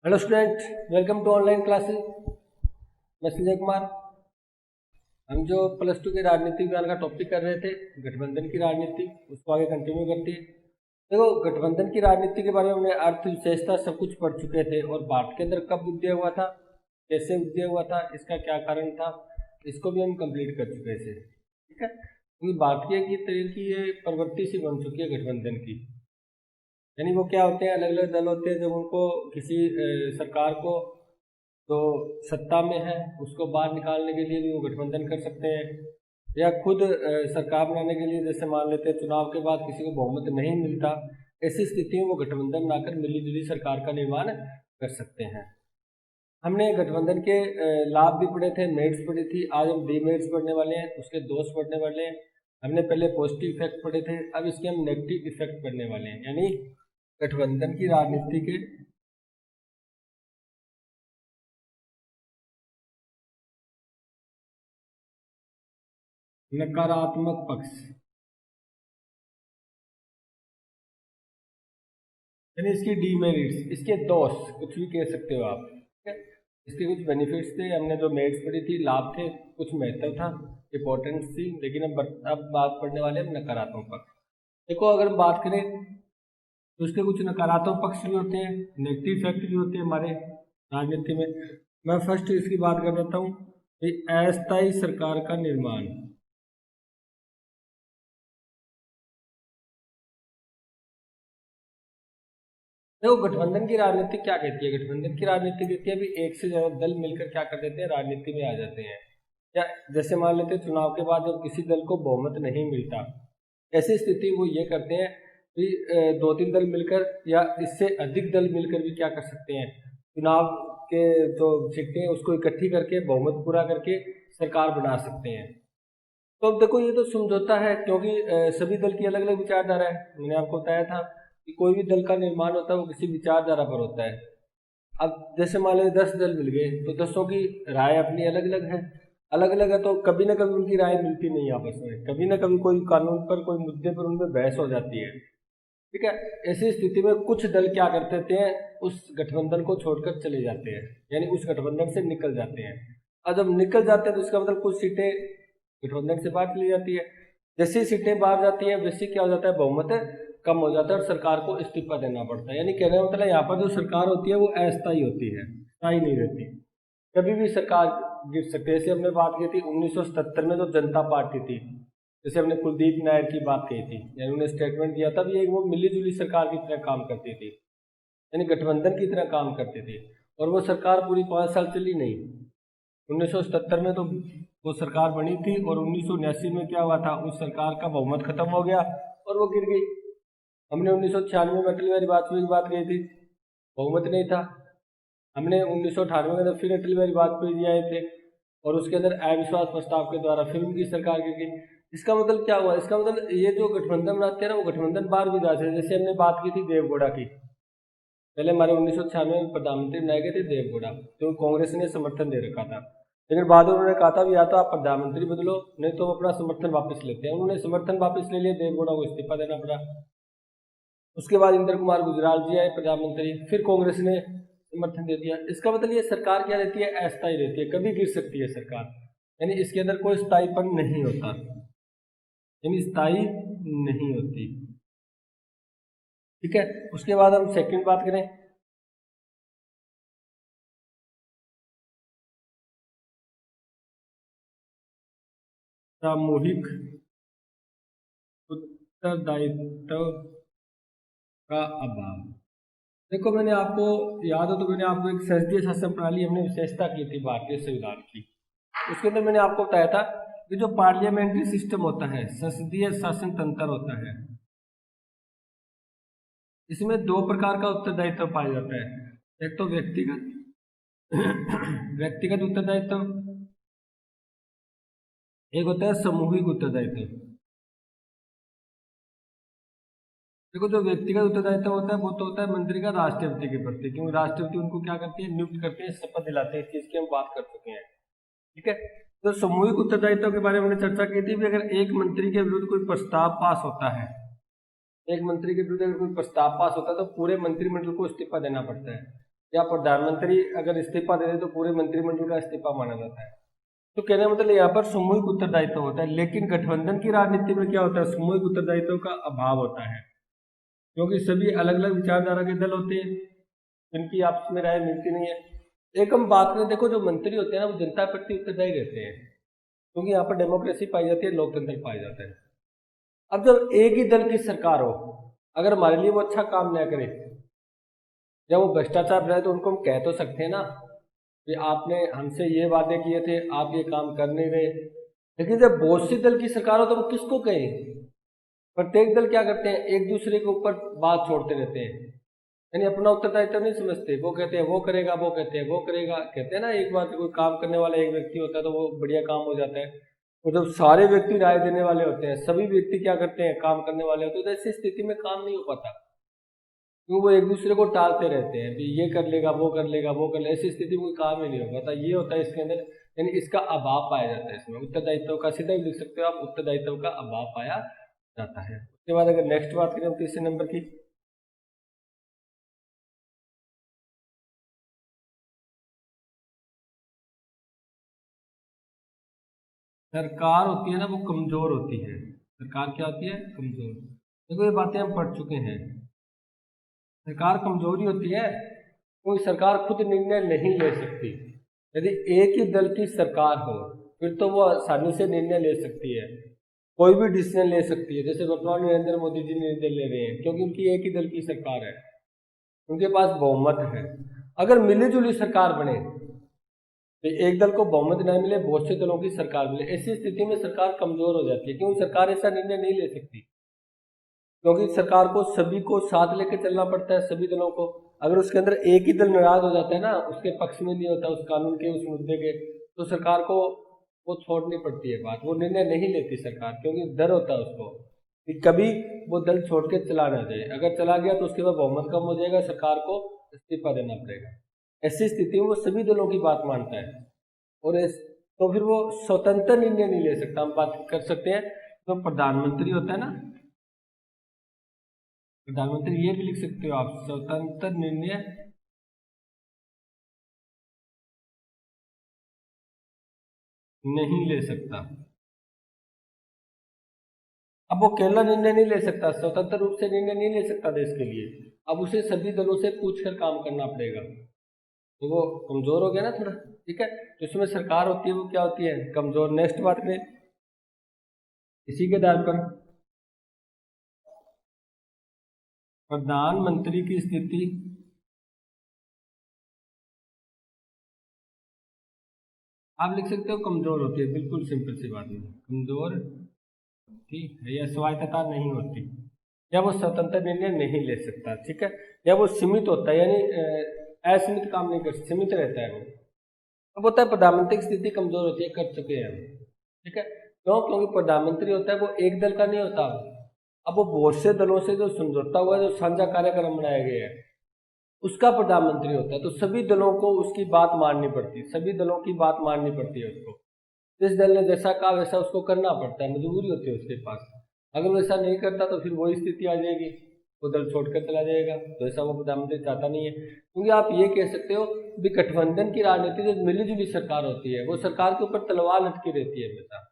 Hello student, welcome to online classes. मैं संजय कुमार। हम जो प्लस टू के राजनीतिक विज्ञान का टॉपिक कर रहे थे, गठबंधन की राजनीति, उसको आगे कंटिन्यू करते हैं। देखो, गठबंधन की राजनीति के बारे में हमने अर्थ विशेषता सब कुछ पढ़ चुके थे और भारत के अंदर कब उदय हुआ था, कैसे उदय हुआ था, इसका क्या कारण था, इसको भी हम कंप्लीट कर चुके थे। ठीक है, क्योंकि भारतीय की तरह की ये प्रवृत्ति सी बन चुकी है गठबंधन की। यानी वो क्या होते हैं, अलग अलग दल होते हैं, जब उनको किसी सरकार को जो सत्ता में है उसको बाहर निकालने के लिए भी वो गठबंधन कर सकते हैं, या खुद सरकार बनाने के लिए, जैसे मान लेते हैं चुनाव के बाद किसी को बहुमत नहीं मिलता, ऐसी स्थिति में वो गठबंधन बनाकर मिलीजुली सरकार का निर्माण कर सकते हैं। हमने गठबंधन के लाभ भी पढ़े थे, मेरिट्स पढ़ी थी। आज हम डीमेरिट्स पढ़ने वाले हैं, उसके दोष पढ़ने वाले हैं। हमने पहले पॉजिटिव इफेक्ट पढ़े थे, अब इसके हम नेगेटिव इफेक्ट पढ़ने वाले हैं। यानी गठबंधन की राजनीति के नकारात्मक पक्ष, यानी इसकी डीमेरिट्स, इसके दोष, कुछ भी कह सकते हो आप। ठीक है, इसके कुछ बेनिफिट्स थे, हमने जो मेरिट्स पढ़ी थी, लाभ थे, कुछ महत्व था, इंपॉर्टेंस थी। लेकिन अब बात पढ़ने वाले हैं नकारात्मक पक्ष। देखो, अगर हम बात करें तो उसके कुछ नकारात्मक पक्ष भी होते हैं, नेगेटिव इफेक्ट भी होते हैं हमारे राजनीति में। मैं फर्स्ट इसकी बात कर देता हूँ कि अस्थायी सरकार का निर्माण। देखो, गठबंधन की राजनीति क्या कहती है? गठबंधन की राजनीति कहती है भी एक से ज्यादा दल मिलकर क्या कर देते हैं, राजनीति में आ जाते हैं। या जैसे मान लेते हैं चुनाव के बाद जब किसी दल को बहुमत नहीं मिलता, ऐसी स्थिति वो ये करते हैं कि दो तीन दल मिलकर या इससे अधिक दल मिलकर भी क्या कर सकते हैं, चुनाव के जो सीटें हैं उसको इकट्ठी करके बहुमत पूरा करके सरकार बना सकते हैं। तो अब देखो, ये तो समझौता है, क्योंकि सभी दल की अलग अलग विचारधारा है। मैंने आपको बताया था कि कोई भी दल का निर्माण होता है वो किसी विचारधारा पर होता है। अब जैसे मान लीजिए 10 दल मिल गए, तो 10 की राय अपनी अलग अलग है, अलग अलग है, तो कभी ना कभी उनकी राय मिलती नहीं है आपस में, कभी ना कभी कोई कानून पर, कोई मुद्दे पर उनमें बहस हो जाती है। ठीक है, ऐसी स्थिति में कुछ दल क्या करते थे, उस गठबंधन को छोड़कर चले जाते हैं, यानी उस गठबंधन से निकल जाते हैं। और जब निकल जाते हैं तो इसका मतलब कुछ सीटें गठबंधन से बाहर चली जाती है। जैसी सीटें बाहर जाती है वैसे क्या हो जाता है, बहुमत कम हो जाता है और सरकार को इस्तीफा देना पड़ता है। यानी कहने का मतलब यहाँ पर जो सरकार होती है वो अस्थायी होती है, स्थायी नहीं रहती, कभी भी सरकार गिर सकती है। जैसे हमने बात की थी 1977 में जो जनता पार्टी थी, जैसे हमने कुलदीप नायर की बात कही थी, यानी उन्होंने स्टेटमेंट दिया था भी वो मिलीजुली सरकार की तरह काम करती थी, यानी गठबंधन की तरह काम करती थी। और वो सरकार पूरी 5 साल चली नहीं। 1977 में तो वो सरकार बनी थी और 1979 में क्या हुआ था, उस सरकार का बहुमत खत्म हो गया और वो गिर गई। हमने 1996 में अटल बिहारी वाजपेयी की बात कही थी, बहुमत नहीं था। हमने 1998 में फिर अटल बिहारी वाजपेयी जी आए थे और उसके अंदर अविश्वास प्रस्ताव के द्वारा फिर उनकी सरकार गिर गई। इसका मतलब क्या हुआ? इसका मतलब ये जो गठबंधन बनाते हैं ना, वो गठबंधन बाहर भी जा सकते हैं। जैसे हमने बात की थी देवगौड़ा की, पहले हमारे 1996 में प्रधानमंत्री बनाए गए थे देवगौड़ा, जो कांग्रेस ने समर्थन दे रखा था। लेकिन बाद में उन्होंने कहा था या तो आप प्रधानमंत्री बदलो, नहीं तो अपना समर्थन वापस लेते हैं। उन्होंने समर्थन वापस ले लिया, देवगौड़ा को इस्तीफा देना पड़ा। उसके बाद इंद्र कुमार गुजराल जी आए प्रधानमंत्री, फिर कांग्रेस ने समर्थन दे दिया। इसका मतलब ये सरकार क्या रहती है, अस्थायी रहती है, कभी गिर सकती है सरकार, यानी इसके अंदर कोई स्थायीपन नहीं होता, यानी स्थायी नहीं होती। ठीक है, उसके बाद हम सेकंड बात करें, सामूहिक उत्तरदायित्व का अभाव। देखो, मैंने आपको याद हो तो मैंने आपको एक संसदीय शासन प्रणाली हमने विशेषता की थी भारतीय संविधान की। उसके अंदर मैंने आपको बताया था कि जो पार्लियामेंट्री सिस्टम होता है, संसदीय शासन तंत्र होता है, इसमें दो प्रकार का उत्तरदायित्व पाया जाता है। एक तो व्यक्तिगत व्यक्तिगत उत्तरदायित्व, एक होता है सामूहिक उत्तरदायित्व। देखो, जो व्यक्तिगत उत्तरदायित्व होता है वो तो होता है मंत्री का राष्ट्रपति के प्रति, क्योंकि राष्ट्रपति उनको क्या करते हैं, नियुक्त करते हैं, शपथ दिलाते हैं। इस चीज की हम बात कर चुके हैं। ठीक है, तो सामूहिक उत्तरदायित्व के बारे में हमने चर्चा की थी कि अगर एक मंत्री के विरुद्ध कोई प्रस्ताव पास होता है, एक मंत्री के विरुद्ध अगर कोई प्रस्ताव पास होता है तो पूरे मंत्रिमंडल को इस्तीफा देना पड़ता है। या प्रधानमंत्री अगर इस्तीफा दे दे तो पूरे मंत्रिमंडल का इस्तीफा माना जाता है। तो कहने का मतलब यहाँ पर सामूहिक उत्तरदायित्व होता है, लेकिन गठबंधन की राजनीति में क्या होता है, सामूहिक उत्तरदायित्व का अभाव होता है, क्योंकि सभी अलग अलग विचारधारा के दल होते हैं, इनकी आपस में राय मिलती नहीं है। एक हम बात करें, देखो जो मंत्री होते हैं ना वो जनता के प्रति उत्तरदायी रहते हैं, क्योंकि यहाँ पर डेमोक्रेसी पाई जाती है, लोकतंत्र पाया जाता है। अब जब एक ही दल की सरकार हो, अगर हमारे लिए वो अच्छा काम न करे, जब वो भ्रष्टाचार रहे, तो उनको हम कह तो सकते हैं ना कि आपने हमसे ये वादे किए थे, आप ये काम कर नहीं रहे। लेकिन जब बहुत सी दल की सरकार हो तो वो किसको कहे? प्रत्येक दल क्या करते हैं, एक दूसरे के ऊपर बात छोड़ते रहते हैं, यानी अपना उत्तरदायित्व नहीं समझते। वो कहते हैं वो करेगा, वो कहते हैं वो करेगा। कहते हैं ना, एक बार कोई काम करने वाला एक व्यक्ति होता है तो वो बढ़िया काम हो जाता है, और जब सारे व्यक्ति राय देने वाले होते हैं, सभी व्यक्ति क्या करते हैं, काम करने वाले होते हैं, तो ऐसी स्थिति में काम नहीं हो पाता, क्योंकि वो एक दूसरे को टालते रहते हैं, भी ये कर लेगा, वो कर लेगा, वो कर लेगा। ऐसी स्थिति में कोई काम ही नहीं हो पाता। ये होता है इसके अंदर, यानी इसका अभाव पाया जाता है इसमें, उत्तरदायित्व का। सीधा ही लिख सकते हो आप, उत्तरदायित्व का अभाव पाया जाता है। उसके बाद अगर नेक्स्ट बात करें हम तीसरे नंबर की, सरकार होती है ना वो कमजोर होती है। सरकार क्या होती है, कमजोर। देखो ये बातें हम पढ़ चुके हैं। सरकार कमजोरी होती है, कोई सरकार खुद निर्णय नहीं ले सकती। यदि एक ही दल की सरकार हो फिर तो वो आसानी से निर्णय ले सकती है, कोई भी डिसीजन ले सकती है। जैसे वर्तमान में नरेंद्र मोदी जी निर्णय ले रहे हैं, क्योंकि उनकी एक ही दल की सरकार है, उनके पास बहुमत है। अगर मिली जुली सरकार बने, तो एक दल को बहुमत न मिले, बहुत से दलों की सरकार मिले, ऐसी स्थिति में सरकार कमजोर हो जाती है, क्योंकि सरकार ऐसा निर्णय नहीं ले सकती, क्योंकि सरकार को सभी को साथ लेकर चलना पड़ता है, सभी दलों को। अगर उसके अंदर एक ही दल नाराज हो जाता है ना, उसके पक्ष में नहीं होता उस कानून के, उस मुद्दे के, तो सरकार को वो छोड़नी पड़ती है बात, वो निर्णय नहीं लेती सरकार, क्योंकि डर होता है उसको कि कभी वो दल छोड़ के चला ना जाए। अगर चला गया तो उसके बाद बहुमत कम हो जाएगा, सरकार को इस्तीफा देना पड़ेगा। ऐसी स्थिति में वो सभी दलों की बात मानता है, और तो फिर वो स्वतंत्र निर्णय नहीं ले सकता। हम बात कर सकते हैं तो प्रधानमंत्री होता है ना, प्रधानमंत्री, ये भी लिख सकते हो आप, स्वतंत्र निर्णय नहीं ले सकता। अब वो अकेला निर्णय नहीं ले सकता, स्वतंत्र रूप से निर्णय नहीं ले सकता देश के लिए, अब उसे सभी दलों से पूछकर काम करना पड़ेगा, तो वो कमजोर हो गया ना थोड़ा। ठीक है, तो इसमें सरकार होती है वो क्या होती है, कमजोर। नेक्स्ट बात करें इसी के आधार पर, प्रधानमंत्री की स्थिति आप लिख सकते हो कमजोर होती है, बिल्कुल सिंपल सी बात है, कमजोर ठीक है, या स्वायत्तता नहीं होती, या वो स्वतंत्र निर्णय नहीं ले सकता। ठीक है, या वो सीमित होता है, यानी असीमित काम नहीं कर, सीमित रहता है वो। अब होता है प्रधानमंत्री की स्थिति कमजोर होती है, कर चुके हैं हम। ठीक है, क्यों? क्योंकि प्रधानमंत्री होता है वो एक दल का नहीं होता, अब वो बहुत से दलों से जो समझौता हुआ है, जो साझा कार्यक्रम बनाए गए हैं, उसका प्रधानमंत्री होता है। तो सभी दलों को उसकी बात माननी पड़ती है, सभी दलों की बात माननी पड़ती है उसको। जिस दल ने जैसा कहा वैसा उसको करना पड़ता है, मजबूरी होती है उसके पास। अगर वो ऐसा नहीं करता तो फिर वही स्थिति आ जाएगी, वो दल छोड़कर चला जाएगा, तो ऐसा वो प्रधानमंत्री चाहता नहीं है। क्योंकि आप ये कह सकते हो भी गठबंधन की राजनीति जो मिली जुली सरकार होती है, वो सरकार के ऊपर तलवार लटकी रहती है हमेशा,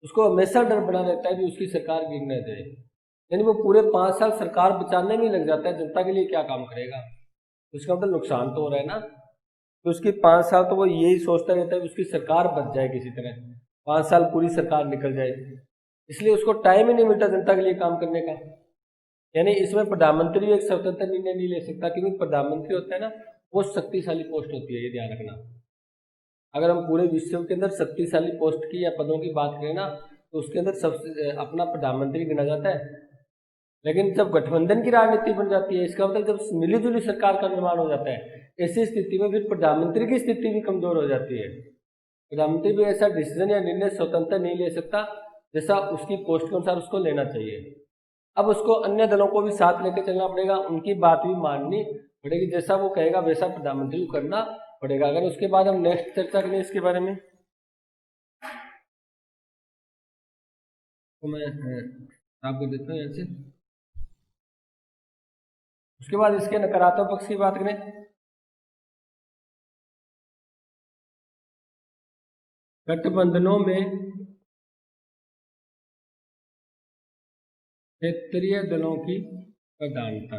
उसको हमेशा डर बना रहता है कि उसकी सरकार गिर न जाए। यानी वो पूरे 5 साल सरकार बचाने में ही लग जाता है, जनता के लिए क्या काम करेगा, उसका मतलब नुकसान तो हो रहा है ना। तो उसकी 5 साल तो वो यही सोचता रहता है कि उसकी सरकार बच जाए किसी तरह, 5 साल पूरी सरकार निकल जाए, इसलिए उसको टाइम ही नहीं मिलता जनता के लिए काम करने का। यानी इसमें प्रधानमंत्री एक स्वतंत्र निर्णय नहीं ले सकता, क्योंकि प्रधानमंत्री होता है ना, वो शक्तिशाली पोस्ट होती है, ये ध्यान रखना। अगर हम पूरे विश्व के अंदर शक्तिशाली पोस्ट की या पदों की बात करें ना, तो उसके अंदर सबसे अपना प्रधानमंत्री गिना जाता है। लेकिन जब गठबंधन की राजनीति बन जाती है, इसका मतलब जब मिली जुली सरकार का निर्माण हो जाता है, ऐसी स्थिति में फिर प्रधानमंत्री की स्थिति भी कमजोर हो जाती है। प्रधानमंत्री भी ऐसा डिसीजन या निर्णय स्वतंत्र नहीं ले सकता जैसा उसकी पोस्ट के अनुसार उसको लेना चाहिए। अब उसको अन्य दलों को भी साथ लेकर चलना पड़ेगा, उनकी बात भी माननी पड़ेगी, जैसा वो कहेगा वैसा प्रधानमंत्री को करना पड़ेगा। अगर उसके बाद हम नेक्स्ट चर्चा करें इसके बारे में, तो मैं आपको देता हूँ यहाँ से। उसके बाद इसके नकारात्मक पक्ष की बात करें, गठबंधनों में क्षेत्रीय दलों की प्रधानता।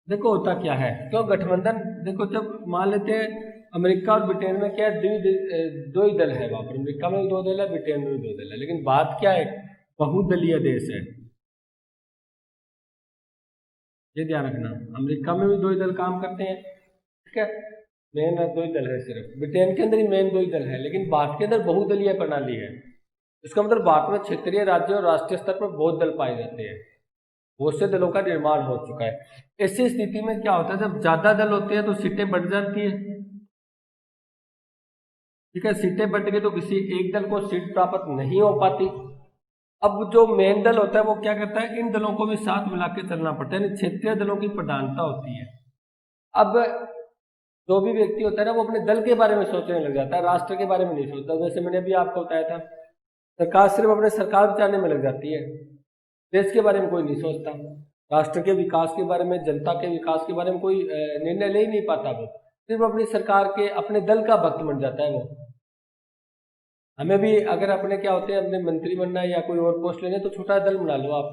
देखो होता क्या है, क्यों गठबंधन, देखो जब मान लेते हैं अमेरिका और ब्रिटेन में क्या है, दो ही दल है वहां पर, अमेरिका में भी दो दल है, ब्रिटेन में भी दो दल है, लेकिन बात क्या है, बहुदलीय देश है, ये ध्यान रखना। अमेरिका में भी दो ही दल काम करते हैं, ठीक है, मेन दो ही दल है, सिर्फ ब्रिटेन के अंदर ही मेन दो ही दल है, लेकिन भारत के अंदर बहुदलीय प्रणाली है। इसका मतलब भारत में क्षेत्रीय, राज्य और राष्ट्रीय स्तर पर बहुत दल पाए जाते हैं, बहुत से दलों का निर्माण हो चुका है। ऐसी स्थिति में क्या होता है, जब ज्यादा दल होते हैं तो सीटें बढ़ जाती है, ठीक है, सीटें बढ़ गई तो किसी एक दल को सीट प्राप्त नहीं हो पाती। अब जो मेन दल होता है वो क्या करता है, इन दलों को भी साथ मिला के चलना पड़ता है, यानी क्षेत्रीय दलों की प्रधानता होती है। अब जो भी व्यक्ति होता है ना, वो अपने दल के बारे में सोचने लग जाता है, राष्ट्र के बारे में नहीं सोचता। जैसे मैंने अभी आपको बताया था, सरकार सिर्फ अपने सरकार बचाने में लग जाती है, देश के बारे में कोई नहीं सोचता, राष्ट्र के विकास के बारे में, जनता के विकास के बारे में कोई निर्णय ले ही नहीं पाता। वो सिर्फ अपनी सरकार के, अपने दल का भक्त बन जाता है वो। हमें भी अगर अपने क्या होते हैं, अपने मंत्री बनना है या कोई और पोस्ट लेने, तो छोटा दल बना लो आप।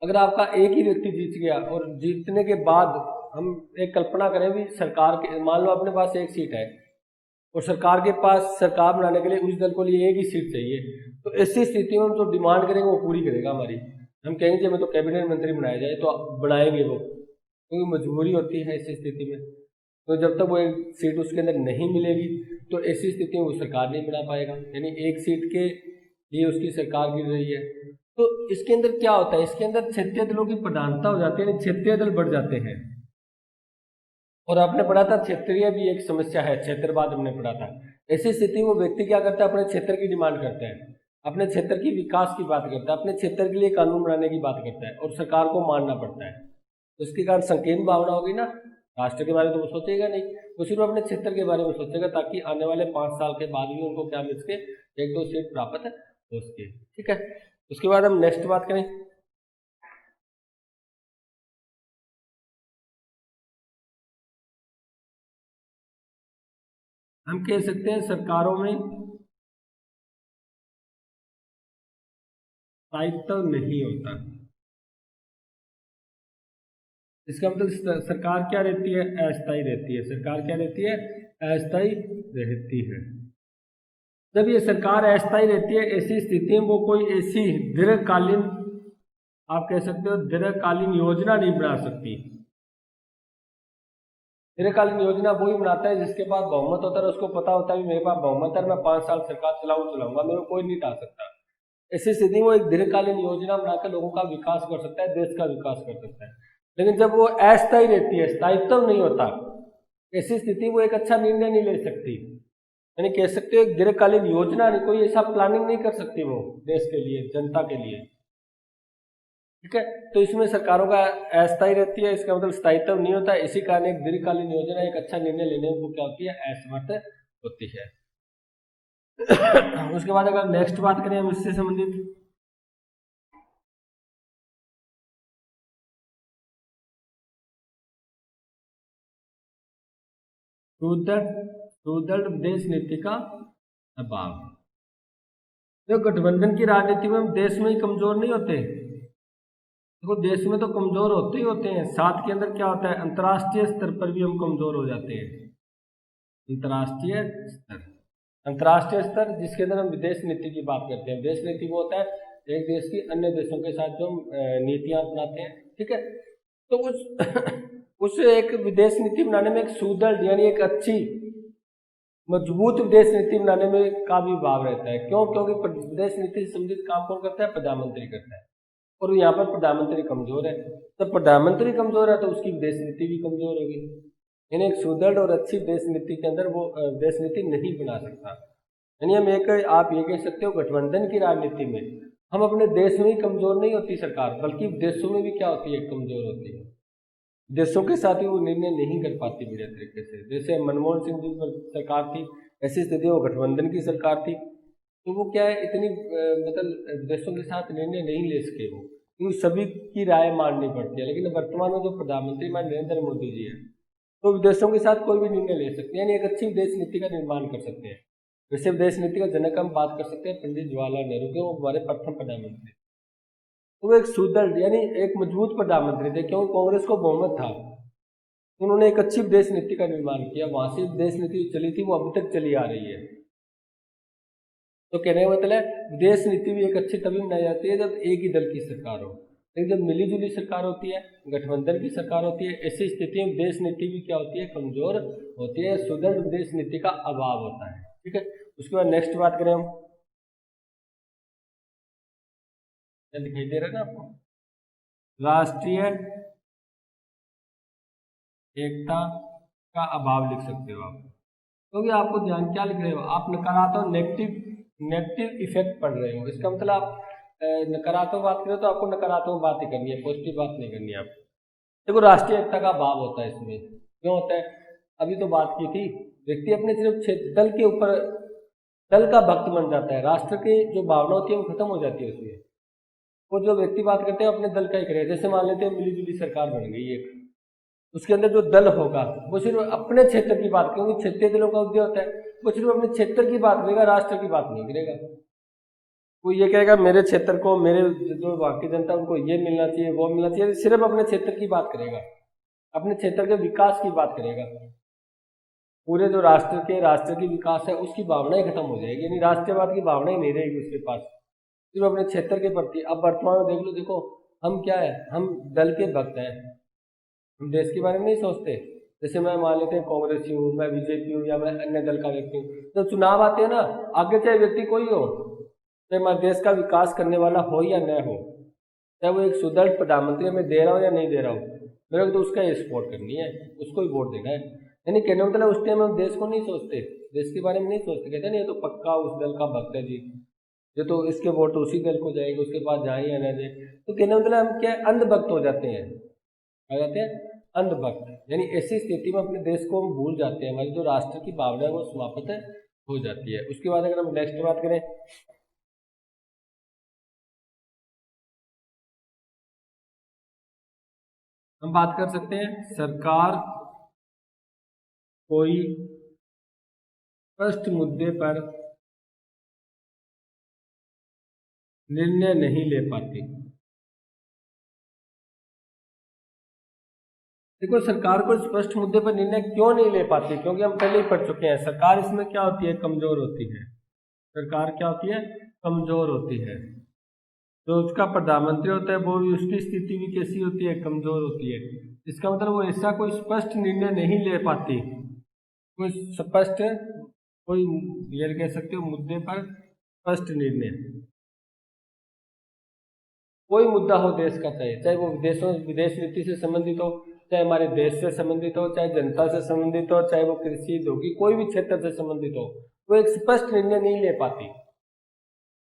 अगर आपका एक ही व्यक्ति जीत गया और जीतने के बाद हम एक कल्पना करें भी, सरकार के, मान लो अपने पास एक सीट है और सरकार के पास, सरकार बनाने के लिए उस दल को लिए एक ही सीट चाहिए, तो ऐसी स्थिति में हम जो डिमांड करेंगे वो पूरी करेगा हमारी। हम कहेंगे कि हमें तो कैबिनेट मंत्री बनाया जाए, तो बनाएंगे वो, क्योंकि मजबूरी होती है ऐसी स्थिति में। तो जब तक वो एक सीट उसके अंदर नहीं मिलेगी, तो ऐसी स्थिति में वो सरकार नहीं बना पाएगा, यानी एक सीट के लिए उसकी सरकार गिर रही है। तो इसके अंदर क्या होता है, इसके अंदर क्षेत्रीय दलों की प्रधानता हो जाती है, क्षेत्रीय दल बढ़ जाते हैं। और आपने पढ़ा था क्षेत्रीय भी एक समस्या है, क्षेत्रवाद हमने पढ़ा था। ऐसी स्थिति में व्यक्ति क्या करता है, अपने क्षेत्र की डिमांड करता है, अपने क्षेत्र की विकास की बात करता है, अपने क्षेत्र के लिए कानून बनाने की बात करता है, और सरकार को मानना पड़ता है। तो इसके कारण संकीर्ण भावना होगी ना, राष्ट्र के बारे में तो वो सोचेगा नहीं, वो सिर्फ अपने क्षेत्र के बारे में सोचेगा, ताकि आने वाले 5 साल के बाद भी उनको क्या मिल सके, एक दो सीट प्राप्त हो सके, ठीक है। उसके बाद हम नेक्स्ट बात करें, हम कह सकते हैं सरकारों में स्थायित्व नहीं होता। इसका मतलब सरकार क्या रहती है, अस्थायी रहती है, सरकार क्या रहती है, अस्थायी रहती है। जब ये सरकार अस्थायी रहती है, ऐसी स्थिति में वो कोई ऐसी दीर्घकालीन, आप कह सकते हो दीर्घकालीन योजना नहीं बना सकती। दीर्घकालीन योजना वही बनाता है जिसके पास बहुमत होता है, उसको पता होता है कि मेरे पास बहुमत है, मैं 5 साल सरकार चलाऊंगा, मेरे को कोई नहीं टाल सकता। ऐसी स्थिति में वो एक दीर्घकालीन योजना बनाकर लोगों का विकास कर सकता है, देश का विकास कर सकता है। लेकिन जब वो अस्थायी रहती है, स्थायित्व नहीं होता, ऐसी स्थिति वो एक अच्छा निर्णय नहीं ले सकती, यानी कह सकते हो एक दीर्घकालीन योजना नहीं, कोई ऐसा प्लानिंग नहीं कर सकती वो देश के लिए, जनता के लिए, ठीक है। तो इसमें सरकारों का अस्थायी रहती है, इसका मतलब स्थायित्व नहीं होता, इसी कारण एक दीर्घकालीन योजना, एक अच्छा निर्णय लेने में वो क्या होती है, असमर्थ होती है। उसके बाद अगर नेक्स्ट बात करें हम इससे संबंधित, सुदृढ़ विदेश नीति का अभाव। जो गठबंधन की राजनीति में हम देश में ही कमजोर नहीं होते, देखो देश में तो कमजोर होते ही होते हैं, साथ के अंदर क्या होता है, अंतर्राष्ट्रीय स्तर पर भी हम कमजोर हो जाते हैं। अंतर्राष्ट्रीय स्तर, अंतर्राष्ट्रीय स्तर जिसके अंदर हम विदेश नीति की बात करते हैं। विदेश नीति वो होता है एक देश की अन्य देशों के साथ जो नीतियां अपनाते हैं, ठीक है। तो उस उस एक विदेश नीति बनाने में एक सुदृढ़, यानी एक अच्छी मजबूत विदेश नीति बनाने में का भी भाव रहता है। क्यों? क्योंकि विदेश नीति से संबंधित काम कौन करता है, प्रधानमंत्री करता है, और यहाँ पर प्रधानमंत्री कमजोर है। तो प्रधानमंत्री कमजोर है तो उसकी विदेश नीति भी कमजोर होगी, यानी एक सुदृढ़ और अच्छी देश नीति के अंदर वो देश नीति नहीं बना सकता। यानी हम एक, आप ये कह सकते हो गठबंधन की राजनीति में हम अपने देश में ही कमजोर नहीं होती सरकार, बल्कि देशों में भी क्या होती है, कमजोर होती है। देशों के साथ ही वो निर्णय नहीं कर पाती बढ़िया तरीके से। जैसे मनमोहन सिंह जी पर सरकार थी, ऐसी स्थिति वो गठबंधन की सरकार थी, तो वो क्या है, इतनी मतलब देशों के साथ निर्णय नहीं ले सके वो, क्योंकि सभी की राय माननी पड़ती है। लेकिन वर्तमान में जो प्रधानमंत्री हमारे नरेंद्र मोदी जी है, तो विदेशों के साथ कोई भी निर्णय ले सकते हैं, यानी एक अच्छी विदेश नीति का निर्माण कर सकते हैं। वैसे विदेश नीति का जनक हम बात कर सकते हैं पंडित जवाहरलाल नेहरू के, वो हमारे प्रथम प्रधानमंत्री। तो वो एक सुदृढ़ यानी एक मजबूत प्रधानमंत्री थे, क्योंकि कांग्रेस को बहुमत था। उन्होंने एक अच्छी विदेश नीति का निर्माण किया, वहां से विदेश नीति चली थी, वो अभी तक चली आ रही है। तो कहने का मतलब विदेश नीति भी एक अच्छी तभी बनाई जाती है जब एक ही दल की सरकार हो। लेकिन जब मिली जुली सरकार होती है, गठबंधन की सरकार होती है, ऐसी स्थिति में विदेश नीति भी क्या होती है, कमजोर होती है, सुदृढ़ विदेश नीति का अभाव होता है। ठीक है, उसके बाद नेक्स्ट बात करें हम, क्या दिखाई दे रहा है ना आपको, राष्ट्रीय एकता का अभाव लिख सकते हो आप, क्योंकि आपको ध्यान क्या लिख रहे हो, आप नकारात्मक नेगेटिव इफेक्ट पढ़ रहे हो। इसका मतलब आप नकारात्मक बात करें तो आपको नकारात्मक बात ही करनी है, पॉजिटिव बात नहीं करनी है आप। देखो राष्ट्रीय एकता का अभाव होता है इसमें, क्यों होता है, अभी तो बात की थी, व्यक्ति अपने सिर्फ दल के ऊपर दल का भक्त बन जाता है, राष्ट्र की जो भावना होती है वो खत्म हो जाती है उसमें। वो जो व्यक्ति बात करते हैं अपने दल का ही करें, जैसे मान लेते हैं मिली जुली सरकार बन गई एक, उसके अंदर जो दल होगा वो सिर्फ अपने क्षेत्र की बात, क्योंकि क्षेत्रीय दलों का उद्देश्य होता है, वो सिर्फ अपने क्षेत्र की बात करेगा, राष्ट्र की बात नहीं करेगा। वो ये कहेगा मेरे क्षेत्र को, मेरे जो बाकी जनता उनको ये मिलना चाहिए, वो मिलना चाहिए, सिर्फ अपने क्षेत्र की बात करेगा, अपने क्षेत्र के विकास की बात करेगा। पूरे जो राष्ट्र की विकास है उसकी भावना ही खत्म हो जाएगी, यानी राष्ट्रीयवाद की भावना ही नहीं रहेगी उसके पास, सिर्फ अपने क्षेत्र के प्रति। अब वर्तमान में देख लो, देखो हम क्या है, हम दल के भक्त हैं, हम देश के बारे में नहीं सोचते। जैसे मैं मान लेते हैं कांग्रेसी हूँ, मैं बीजेपी हूँ, या मैं अन्य दल का व्यक्ति हूँ, तो चुनाव आते हैं ना, आगे चाहे व्यक्ति कोई हो, चाहे हमारे देश का विकास करने वाला हो या न हो, चाहे वो एक सुदृढ़ प्रधानमंत्री मैं दे रहा हूँ या नहीं दे रहा हूँ, मेरे को तो उसका ही सपोर्ट करनी है, उसको ही वोट देना है। यानी कहने का मतलब उस टाइम हम देश को नहीं सोचते, देश के बारे में नहीं सोचते, कहते नहीं ये तो पक्का उस दल का भक्त है जी, ये तो इसके वोट उसी दल को जाएंगे, उसके पास जाए या न जाए। तो कहने का मतलब हम क्या अंधभक्त हो जाते हैं, आ जाते हैं अंधभक्त, यानी ऐसी स्थिति में अपने देश को हम भूल जाते हैं, हमारी जो राष्ट्र की भावना है वो समाप्त हो जाती है। उसके बाद अगर हम नेक्स्ट बात करें, हम बात कर सकते हैं सरकार कोई स्पष्ट मुद्दे पर निर्णय नहीं ले पाती। देखो सरकार को स्पष्ट मुद्दे पर निर्णय क्यों नहीं ले पाती, क्योंकि हम पहले ही पढ़ चुके हैं, सरकार इसमें क्या होती है, कमजोर होती है। सरकार क्या होती है, कमजोर होती है। जो उसका प्रधानमंत्री होता है वो भी, उसकी स्थिति भी कैसी होती है, कमजोर होती है। इसका मतलब वो ऐसा कोई स्पष्ट निर्णय नहीं ले पाती, कोई स्पष्ट, कोई ये कह सकते हो मुद्दे पर स्पष्ट निर्णय, कोई मुद्दा हो देश का, चाहे वो विदेश नीति से संबंधित हो, चाहे हमारे देश से संबंधित हो, चाहे जनता से संबंधित हो, चाहे वो कृषि होगी, कोई भी क्षेत्र से संबंधित हो, वो एक स्पष्ट निर्णय नहीं ले पाती,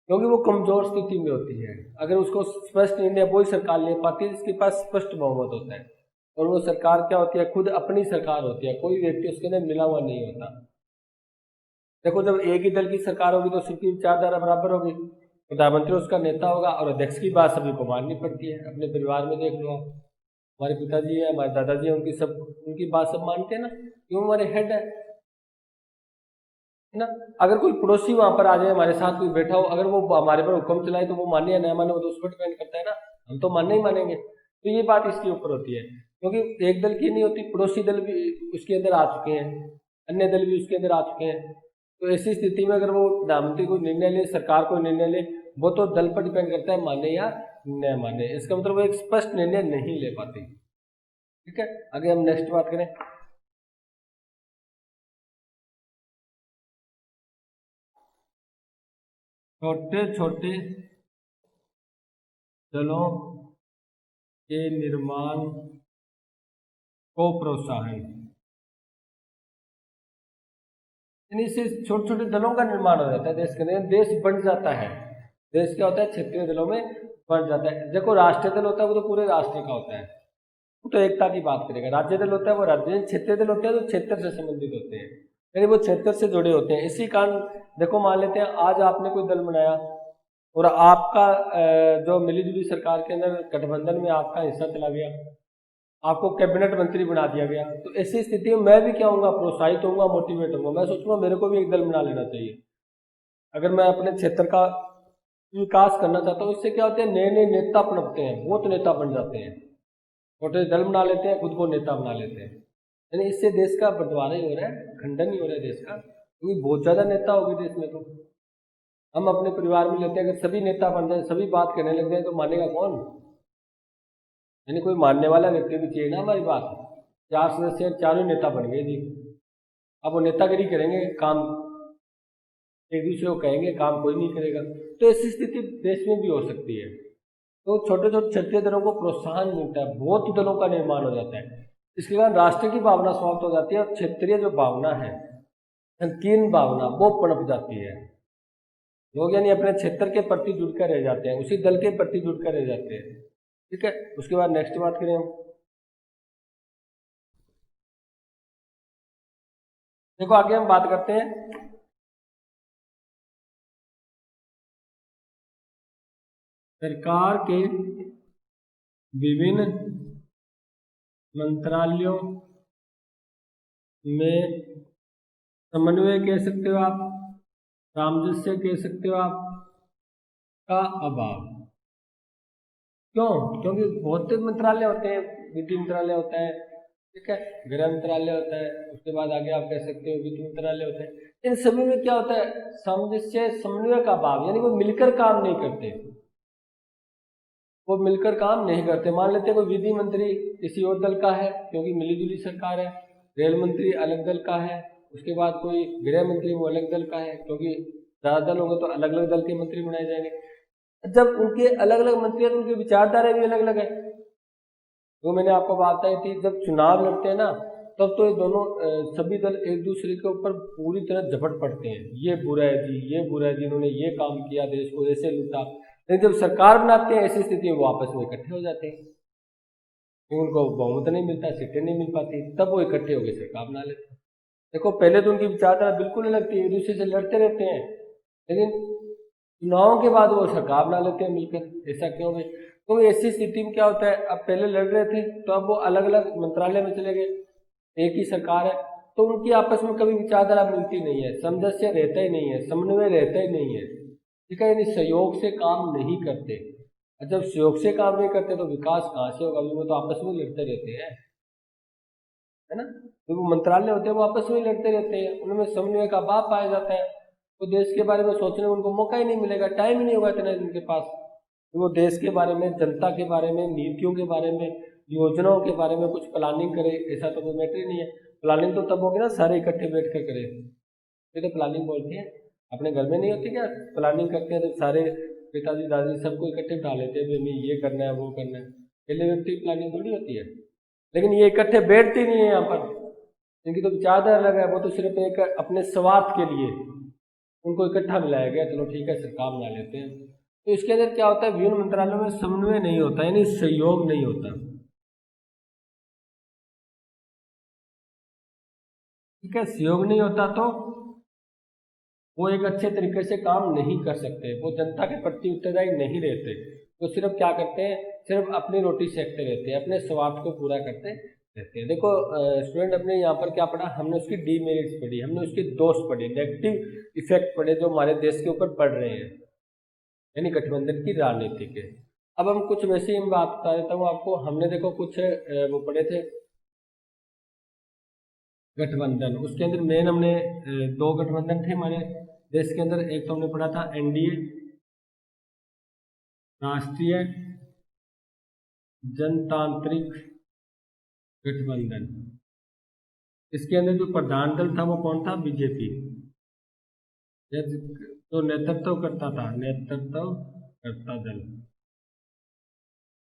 क्योंकि वो कमजोर स्थिति में होती है। अगर उसको स्पष्ट निर्णय वही सरकार ले पाती है जिसके पास स्पष्ट बहुमत होता है, और वो सरकार क्या होती है, खुद अपनी सरकार होती है, कोई व्यक्ति उसके अंदर मिला हुआ नहीं होता। देखो जब एक ही दल की सरकार होगी तो सबकी विचारधारा बराबर होगी, प्रधानमंत्री उसका नेता होगा और अध्यक्ष की बात सभी को माननी पड़ती है। अपने परिवार में देख लो, हमारे पिताजी है, हमारे दादाजी है, उनकी बात सब मानते हैं ना, क्यों, हमारे हेड है ना। अगर कोई पड़ोसी वहां पर आ जाए, हमारे साथ कोई बैठा हो, अगर वो हमारे पर हुक्म चलाए तो वो माने या न माने, वो तो उस पर डिपेंड करता है ना, हम तो मानने ही मानेंगे। तो ये बात इसके ऊपर होती है, क्योंकि एक दल की नहीं होती, पड़ोसी दल भी उसके अंदर आ चुके हैं, अन्य दल भी उसके अंदर आ चुके हैं। तो ऐसी स्थिति में अगर वो प्रधानमंत्री कोई निर्णय ले, सरकार कोई निर्णय ले, वो तो दल पर डिपेंड करता है माने या न माने। इसका मतलब वो एक स्पष्ट निर्णय नहीं ले पाती। ठीक है, आगे हम नेक्स्ट बात करें, छोटे छोटे दलों के निर्माण को प्रोत्साहन, यानी इससे छोटे छोटे दलों का निर्माण हो जाता है देश के अंदर, देश बढ़ जाता है। देश क्या होता है, क्षेत्रीय दलों में बढ़ जाता है। देखो राष्ट्रीय दल होता है वो तो पूरे राष्ट्र का होता है, वो तो एकता की बात करेगा। राज्य दल होता है वो राज्य, क्षेत्रीय दल होते हैं तो क्षेत्र से संबंधित होते हैं, यानी वो क्षेत्र से जुड़े होते हैं। इसी कारण देखो मान लेते हैं आज आपने कोई दल बनाया और आपका जो मिली जुली सरकार के अंदर गठबंधन में आपका हिस्सा चला गया, आपको कैबिनेट मंत्री बना दिया गया, तो ऐसी स्थिति में मैं भी क्या होऊंगा, प्रोत्साहित होऊंगा, मोटिवेट होऊंगा, मैं सोचूंगा मेरे को भी एक दल बना लेना चाहिए। अगर मैं अपने क्षेत्र का विकास करना चाहता हूँ, इससे क्या होते हैं, नए नए नेता पनपते हैं, बहुत नेता बन जाते हैं, छोटे दल बना लेते हैं, खुद को नेता बना लेते हैं। यानी इससे देश का बंटवारा ही हो रहा है, खंडन ही हो रहा है देश का, क्योंकि बहुत ज्यादा नेता हो गए देश में। तो हम अपने परिवार में लेते हैं, अगर सभी नेता बन जाए, सभी बात करने लग जाए, तो मानेगा कौन? यानी कोई मानने वाला व्यक्ति भी चाहिए ना हमारी बात। 4 सदस्य, चारों नेता बन गए जी। अब वो नेतागिरी करेंगे, काम एक दूसरे को कहेंगे, काम कोई नहीं करेगा। तो ऐसी स्थिति देश में भी हो सकती है। तो छोटे छोटे क्षत्रिय दलों को प्रोत्साहन मिलता है, बहुत दलों का निर्माण हो जाता है। इसके बाद राष्ट्र की भावना समाप्त हो जाती है और क्षेत्रीय जो भावना है, संकीर्ण भावना, वो पनप जाती है। लोग यानी अपने क्षेत्र के प्रति जुड़कर रह जाते हैं, उसी दल के प्रति जुड़कर रह जाते हैं। ठीक है, उसके बाद नेक्स्ट बात करें हम। देखो आगे हम बात करते हैं सरकार के विभिन्न मंत्रालयों में समन्वय कह सकते हो आप, सामंजस्य कह सकते हो आप, का अभाव। क्यों? क्योंकि बहुत से मंत्रालय होते हैं, विधि मंत्रालय होता है, ठीक है, गृह मंत्रालय होता है, उसके बाद आगे आप कह सकते हो वित्त मंत्रालय होता है। इन सभी में क्या होता है, सामंजस्य, समन्वय का अभाव, यानी वो मिलकर काम नहीं करते, वो मिलकर काम नहीं करते। मान लेते हैं कोई विधि मंत्री किसी और दल का है, क्योंकि मिलीजुली सरकार है, रेल मंत्री अलग दल का है, उसके बाद कोई गृह मंत्री वो अलग दल का है, क्योंकि ज्यादा दल होंगे तो अलग अलग दल के मंत्री बनाए जाएंगे। जब उनके अलग अलग मंत्री हैं तो उनकी विचारधारा भी अलग अलग है। तो मैंने आपको बात बताई थी, जब चुनाव लड़ते हैं ना, तब तो ये दोनों सभी दल एक दूसरे के ऊपर पूरी तरह झपट पड़ते हैं, ये बुरा है जी, ये बुरा है जी, इन्होंने ये काम किया, देश को ऐसे लूटा। लेकिन जब सरकार बनाते हैं ऐसी स्थिति में वो आपस में इकट्ठे हो जाते हैं, क्योंकि उनको बहुमत नहीं मिलता, सीटें नहीं मिल पाती, तब वो इकट्ठे होकर सरकार बना लेते हैं। देखो पहले तो उनकी विचारधारा बिल्कुल अलग थी, एक दूसरे से लड़ते रहते हैं, लेकिन चुनाव के बाद वो सरकार बना लेते हैं मिलकर। ऐसा क्यों भाई? तो ऐसी स्थिति में क्या होता है, अब पहले लड़ रहे थे तो अब वो अलग अलग मंत्रालय में चले गए, एक ही सरकार है, तो उनकी आपस में कभी विचारधारा मिलती नहीं है, सामंजस्य रहता ही नहीं है, समन्वय रहता ही नहीं है। ठीक है, यानी सहयोग से काम नहीं करते। और जब सहयोग से काम नहीं करते तो विकास कहाँ से होगा? वो तो आपस में लड़ते रहते हैं, है ना। तो वो मंत्रालय होते हैं वो आपस में लड़ते रहते हैं, उनमें समन्वय का अभाव पाया जाता है। तो देश के बारे में सोचने में उनको मौका ही नहीं मिलेगा, टाइम ही नहीं होगा इतना उनके पास। तो वो देश के बारे में, जनता के बारे में, नीतियों के बारे में, योजनाओं के बारे में कुछ प्लानिंग करे, ऐसा तो कोई मैटर ही नहीं है। प्लानिंग तो तब होगी ना सारे इकट्ठे बैठ कर करे, ये तो प्लानिंग बोलते हैं। अपने घर में नहीं होती क्या, प्लानिंग करते हैं तो सारे पिताजी दादी सबको इकट्ठे बिठा लेते हैं, हमें ये करना है वो करना है, पहले व्यक्ति की प्लानिंग थोड़ी होती है। लेकिन ये इकट्ठे बैठती नहीं है यहाँ पर, इनकी तो विचारधारा अलग है, वो तो सिर्फ एक अपने स्वार्थ के लिए उनको इकट्ठा मिलाया गया, चलो ठीक है सरकार बना लेते हैं। तो इसके अंदर क्या होता है, विभिन्न मंत्रालयों में समन्वय नहीं होता, यानी सहयोग नहीं होता। ठीक है, सहयोग नहीं होता तो वो एक अच्छे तरीके से काम नहीं कर सकते, वो जनता के प्रति उत्तरदायी नहीं रहते। वो सिर्फ क्या करते हैं, सिर्फ अपनी रोटी सेकते रहते हैं, अपने स्वार्थ को पूरा करते रहते हैं। देखो स्टूडेंट, अपने यहाँ पर क्या पढ़ा हमने, उसकी डीमेरिट्स पढ़ी, हमने उसके दोष पढ़े, नेगेटिव इफेक्ट पढ़े जो हमारे देश के ऊपर पड़ रहे हैं, यानी गठबंधन की राजनीति के। अब हम कुछ वैसे ही बात बता देता हूँ आपको। हमने देखो कुछ वो पढ़े थे गठबंधन, उसके अंदर मेन हमने दो गठबंधन थे हमारे देश के अंदर। एक तो हमने पढ़ा था एनडीए, राष्ट्रीय जनतांत्रिक गठबंधन। इसके अंदर जो प्रधान दल था वो कौन था, बीजेपी। जो नेतृत्व करता था, नेतृत्व करता दल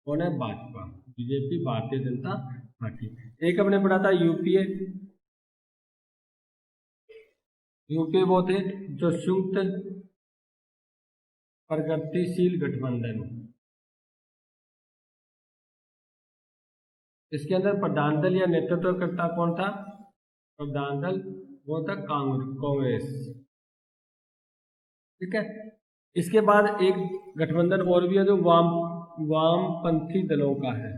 कौन है, भाजपा, बीजेपी, भारतीय जनता पार्टी। एक हमने पढ़ा था यूपीए, यूपीए वो थे जो संयुक्त प्रगतिशील गठबंधन। इसके अंदर प्रधान दल या नेतृत्वकर्ता कौन था, प्रधान दल वो था कांग्रेस। ठीक है, इसके बाद एक गठबंधन और भी है जो वामपंथी दलों का है।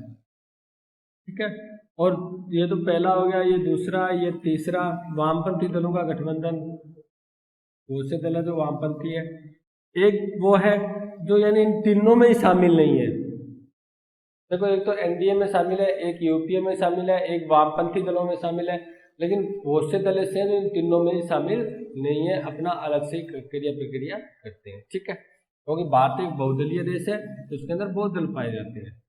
ठीक ठीक है। और ये तो पहला हो गया, ये दूसरा, ये तीसरा वामपंथी दलों का गठबंधन, बहुत से दल है जो वामपंथी है। एक वो है जो यानी इन तीनों में ही शामिल नहीं है। देखो एक तो एनडीए में शामिल है, एक यूपीए में शामिल है, एक वामपंथी दलों में शामिल है, लेकिन बहुत से दल ऐसे हैं जो इन तीनों में ही शामिल नहीं है, अपना अलग से ही क्रिया प्रक्रिया करते हैं, ठीक है। क्योंकि भारत एक बहुदलीय देश है तो उसके अंदर बहुत दल पाए जाते हैं।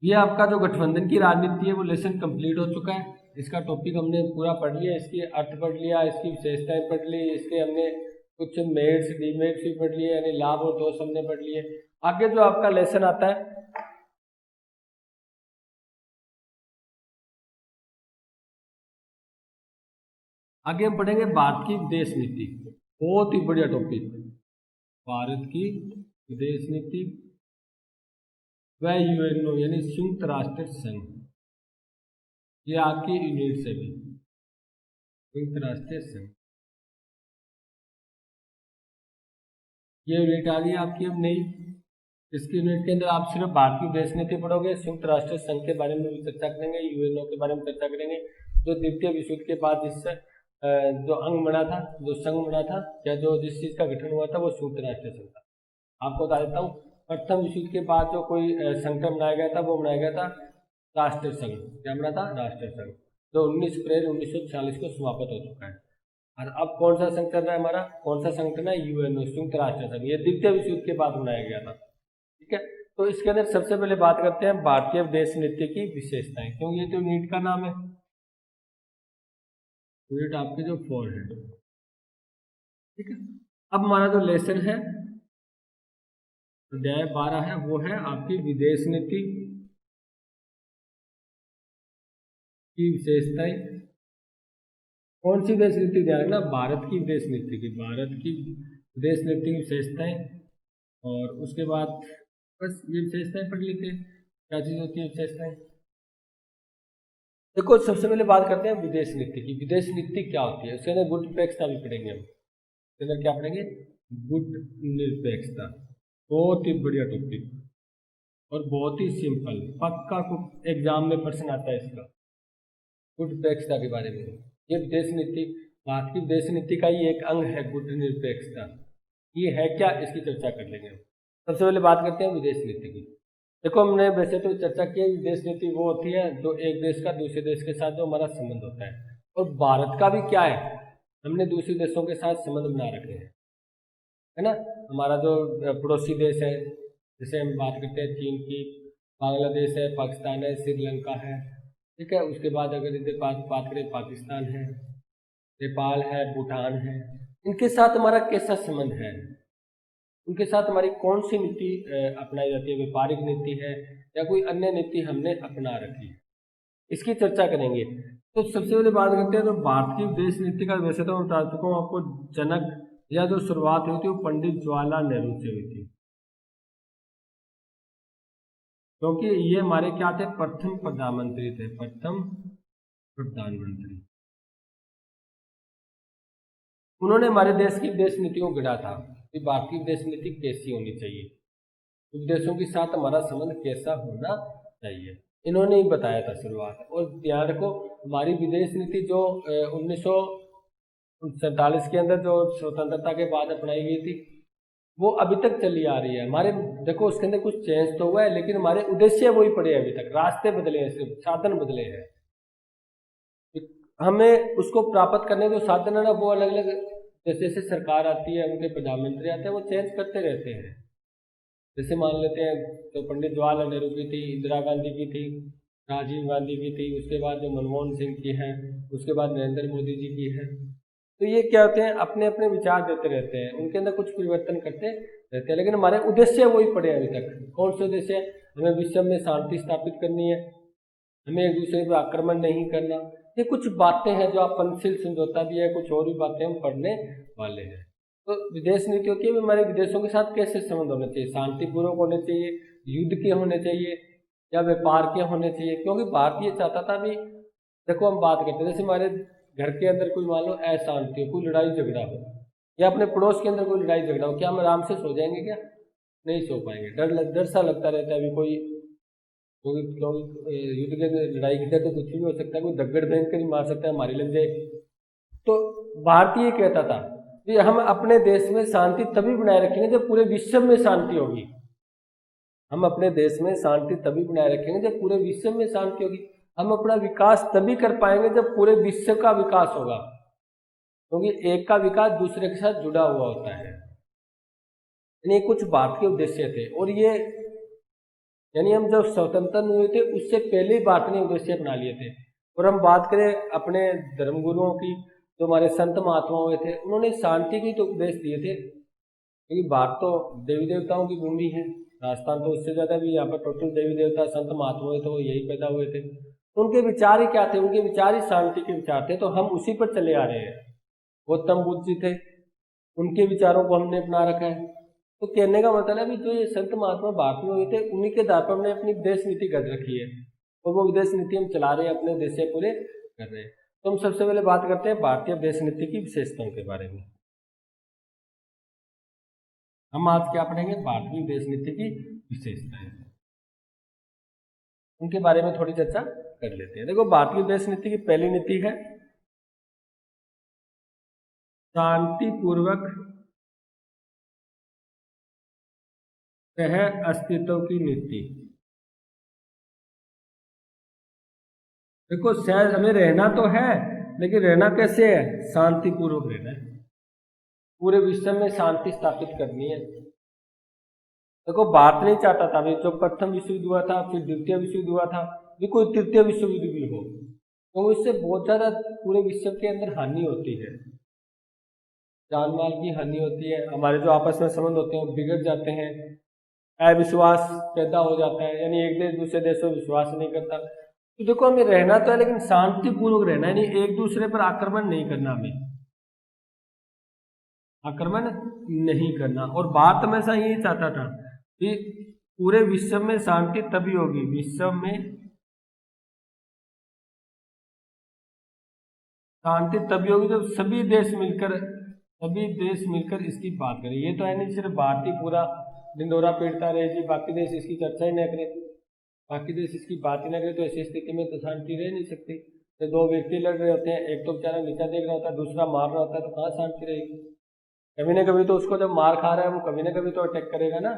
ये आपका जो गठबंधन की राजनीति है वो लेसन कंप्लीट हो चुका है। इसका टॉपिक हमने पूरा पढ़ लिया, इसकी अर्थ पढ़ लिया, इसकी विशेषताएं पढ़ ली, इसके हमने कुछ मेरिट्स डीमेरिट्स भी पढ़ लिए, यानी लाभ और दोष हमने पढ़ लिए। आगे जो आपका लेसन आता है, आगे हम पढ़ेंगे भारत की विदेश नीति। बहुत ही बढ़िया टॉपिक, भारत की विदेश नीति व यूएनओ यानी संयुक्त राष्ट्र संघ, ये आपकी यूनिट से भी, संयुक्त राष्ट्र संघ, ये यूनिट आ गई आपकी अब नई। इसकी यूनिट के अंदर आप सिर्फ भारत की विदेश नीति पढ़ोगे, संयुक्त राष्ट्र संघ के बारे में भी चर्चा करेंगे, यूएनओ के बारे में चर्चा करेंगे, जो द्वितीय विश्व युद्ध के बाद जिससे जो अंग बना था, जो संघ बना था, या जो जिस चीज का गठन हुआ था वो संयुक्त राष्ट्र संघ था। आपको बता देता हूँ, प्रथम विश्व युद्ध के बाद जो कोई संगठन बनाया गया था वो बनाया गया था राष्ट्र संघ। क्या बना था? राष्ट्र संघ, जो 19 अप्रैल 1946 को समाप्त हो चुका है। और अब कौन सा संघ चल रहा है हमारा? कौन सा संगठन है? यूएनओ, संयुक्त राष्ट्र संघ। ये द्वितीय विश्व युद्ध के बाद बनाया गया था, ठीक है। तो इसके अंदर सबसे पहले बात करते हैं भारतीय विदेश नीति की विशेषताएं, क्योंकि ये तो नीट का नाम है, यूनिट आपके जो 4 है, ठीक है। अब हमारा जो लेसन है अध्याय 12 है, वो है आपकी विदेश नीति की विशेषताएं। कौन सी विदेश नीति? ध्यान रखना, भारत की विदेश नीति की, भारत की विदेश नीति की विशेषताएं। और उसके बाद बस ये विशेषताएं पढ़ लेते हैं, क्या चीज होती है विशेषताएं। देखो सबसे पहले बात करते हैं विदेश नीति की। विदेश नीति क्या होती है? उसके अंदर गुट निरपेक्षता भी पढ़ेंगे हम। उसके अंदर क्या पढ़ेंगे? गुट निरपेक्षता। बहुत ही बढ़िया टॉपिक और बहुत ही सिंपल, पक्का एग्जाम में प्रश्न आता है इसका, गुट निरपेक्षता के बारे में। ये विदेश नीति, भारत की विदेश नीति का ही एक अंग है गुट निरपेक्षता। ये है क्या, इसकी चर्चा कर लेंगे हम। सबसे पहले बात करते हैं विदेश नीति की। देखो हमने वैसे तो चर्चा की, विदेश नीति वो होती है जो एक देश का दूसरे देश के साथ जो हमारा संबंध होता है, और भारत का भी क्या है, हमने दूसरे देशों के साथ संबंध बना रखे हैं, है ना। हमारा जो पड़ोसी देश है, जैसे हम बात करते हैं चीन की, बांग्लादेश है, पाकिस्तान है, श्रीलंका है, ठीक है। उसके बाद अगर इधर बात करें, पाकिस्तान है, नेपाल है, भूटान है, इनके साथ हमारा कैसा संबंध है, उनके साथ हमारी कौन सी नीति अपनाई जाती है, व्यापारिक नीति है या कोई अन्य नीति हमने अपना रखी है, इसकी चर्चा करेंगे। तो सबसे पहले बात करते हैं तो भारत की विदेश नीति का, वैसे तो मैं बता चुका हूँ आपको, जनक या जो शुरुआत हुई थी वो पंडित जवाहरलाल नेहरू से हुई थी, क्योंकि ये हमारे क्या थे? प्रथम प्रधानमंत्री थे, प्रथम प्रधानमंत्री। उन्होंने हमारे देश की विदेश नीति को गढ़ा था कि भारत की विदेश नीति कैसी होनी चाहिए, विदेशों के साथ हमारा संबंध कैसा होना चाहिए, इन्होंने ही बताया था शुरुआत। और ध्यान रखो, हमारी विदेश नीति जो 1947 के अंदर जो स्वतंत्रता के बाद अपनाई गई थी, वो अभी तक चली आ रही है हमारे। देखो उसके अंदर कुछ चेंज तो हुआ है, लेकिन हमारे उद्देश्य वही पड़े हैं अभी तक, रास्ते बदले हैं, सिर्फ साधन बदले हैं। हमें उसको प्राप्त करने जो साधन है ना, वो अलग अलग, जैसे जैसे सरकार आती है, उनके प्रधानमंत्री आते हैं, वो चेंज करते रहते हैं। जैसे मान लेते हैं तो पंडित जवाहरलाल नेहरू की थी, इंदिरा गांधी की थी, राजीव गांधी की थी, उसके बाद जो मनमोहन सिंह की है, उसके बाद नरेंद्र मोदी जी की है। तो ये क्या होते हैं, अपने अपने विचार देते रहते हैं, उनके अंदर कुछ परिवर्तन करते रहते हैं, लेकिन हमारे उद्देश्य वही पड़े अभी तक। कौन से उद्देश्य? हमें विश्व में शांति स्थापित करनी है, हमें एक दूसरे पर आक्रमण नहीं करना। ये कुछ बातें हैं जो आप पंचशील समझौता भी है, कुछ और भी बातें हम पढ़ने वाले हैं। तो विदेश नीति होती है हमारे विदेशों के साथ कैसे संबंध होने चाहिए, शांतिपूर्वक होने चाहिए, युद्ध के होने चाहिए या व्यापार के होने चाहिए। क्योंकि भारत ये चाहता था भी, देखो हम बात करते हैं जैसे हमारे घर के अंदर कोई मान लो अशांति हो, कोई लड़ाई झगड़ा हो, या अपने पड़ोस के अंदर कोई लड़ाई झगड़ा हो, क्या हम आराम से सो जाएंगे? क्या नहीं सो पाएंगे, डर सा लगता रहता है। अभी कोई क्योंकि युद्ध के लड़ाई के तो कुछ भी हो सकता है, कोई दगड़ फेंक कर ही मार सकता है, हमारी लग जाए। तो भारतीय कहता था कि हम अपने देश में शांति तभी बनाए रखेंगे जब पूरे विश्व में शांति होगी। हम अपने देश में शांति तभी बनाए रखेंगे जब पूरे विश्व में शांति होगी। हम अपना विकास तभी कर पाएंगे जब पूरे विश्व का विकास होगा, क्योंकि एक का विकास दूसरे के साथ जुड़ा हुआ होता है। यानी कुछ भारत के उद्देश्य थे, और ये यानी हम जब स्वतंत्र हुए थे उससे पहले ही भारत ने उद्देश्य अपना लिए थे। और हम बात करें अपने धर्मगुरुओं की, जो हमारे संत महात्मा हुए थे, उन्होंने शांति के तो उपदेश दिए थे, क्योंकि भारत तो देवी देवताओं की भूमि है, राजस्थान तो उससे ज़्यादा भी, यहाँ पर टोटल देवी देवता संत महात्मा हुए थे, वो यही पैदा हुए थे। तो उनके विचार ही क्या थे? उनके विचार ही शांति के विचार थे, तो हम उसी पर चले आ रहे हैं। गौतम बुद्ध जी थे, उनके विचारों को हमने अपना रखा है। तो कहने का मतलब है भी जो ये संत महात्मा भारत में हुए थे, उन्हीं के आधार पर हमने अपनी विदेश नीति कर रखी है, और वो विदेश नीति हम चला रहे हैं, अपने देश से पूरे कर रहे हैं। तो हम सबसे पहले बात करते हैं भारतीय विदेश नीति की विशेषताओं के बारे में। हम आज क्या पढ़ेंगे? भारतीय विदेश नीति की विशेषताएं, उनके बारे में थोड़ी चर्चा कर लेते हैं। देखो, भारतीय विदेश नीति की पहली नीति है शांतिपूर्वक सह अस्तित्व की नीति। देखो, शायद हमें रहना तो है, लेकिन रहना कैसे है? शांतिपूर्वक रहना है, पूरे विश्व में शांति स्थापित करनी है। देखो, भारत नहीं चाहता था अभी जो प्रथम विश्व युद्ध हुआ था, फिर द्वितीय विश्व युद्ध हुआ था, भी कोई तृतीय विश्व युद्ध भी हो, तो इससे बहुत ज्यादा पूरे विश्व के अंदर हानि होती है, जान माल की हानि होती है, हमारे जो आपस में संबंध होते हैं वो बिगड़ जाते हैं, अविश्वास पैदा हो जाता है, यानी एक देश दूसरे देश में विश्वास नहीं करता। तो देखो, हमें रहना तो है, लेकिन शांतिपूर्वक रहना है, यानी एक दूसरे पर आक्रमण नहीं करना, हमें आक्रमण नहीं करना। और भारत हमेशा यही चाहता था कि पूरे विश्व में शांति तभी होगी, विश्व में शांति तभी होगी जब सभी देश मिलकर इसकी बात करें। ये तो है नहीं सिर्फ भारत ही पूरा ढिंडोरा पीटता रहे जी, बाकी देश इसकी चर्चा ही न करे, बाकी देश इसकी बात ही न करे, तो ऐसी स्थिति में तो शांति रह नहीं सकती। तो दो व्यक्ति लड़ रहे होते हैं, एक तो बेचारा नीचा देख रहा होता है, दूसरा मार रहा होता है, तो कहाँ शांति रहेगी? कभी ना कभी तो उसको जब मार खा रहा है वो कभी ना कभी तो अटैक करेगा ना,